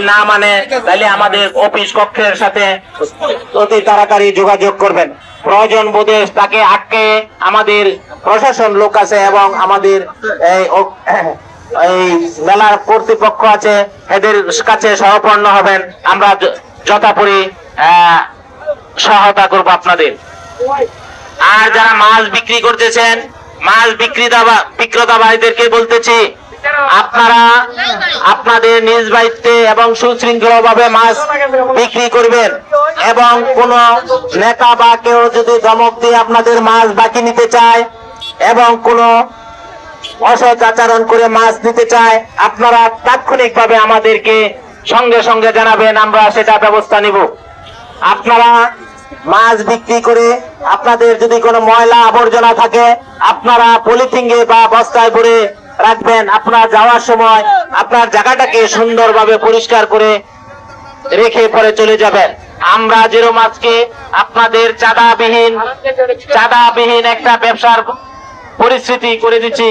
না মানে তাহলে আমাদের অফিস কক্ষের সাথে অতি তাড়াতাড়ি যোগাযোগ করবেন। প্রয়োজন বোধে তাকে আটকে আমাদের প্রশাসন লোক আছে এবং আমাদের এই মেলার কর্তৃপক্ষ আছে, এদের কাছে সহপন্ন হবেন। আমরা যথাপরি সহায়তা করবো আপনাদের। আর যারা মাছ বিক্রি করতেছেন, মাছ বিক্রেতা ভাইদেরকে বলতেছি, আপনারা আপনাদের নিজ দায়িত্বে এবং সুশৃঙ্খল ভাবে মাছ বিক্রি করবেন এবং কোন নেতা বা কেউ যদি ধমক দিয়ে আপনাদের মাছ বাকি নিতে চায় এবং কোন অসৎ আচরণ করে মাছ নিতে চায়, আপনারা তাৎক্ষণিকভাবে আমাদেরকে সঙ্গে সঙ্গে জানাবেন, আমরা সেটা ব্যবস্থা নিব। আপনারা মাছ বিক্রি করে আপনাদের যদি কোনো ময়লা আবর্জনা থাকে আপনারা পলিথিনে বা বস্তায় ভরে রাখবেন। আপনারা যাওয়ার সময় আপনার জায়গাটাকে সুন্দরভাবে পরিষ্কার করে রেখে পরে চলে যাবেন। আমরা জিরো মাছকে আপনাদের চাঁদাবিহীন একটা ব্যবসার পরিস্থিতি করে দিচ্ছি।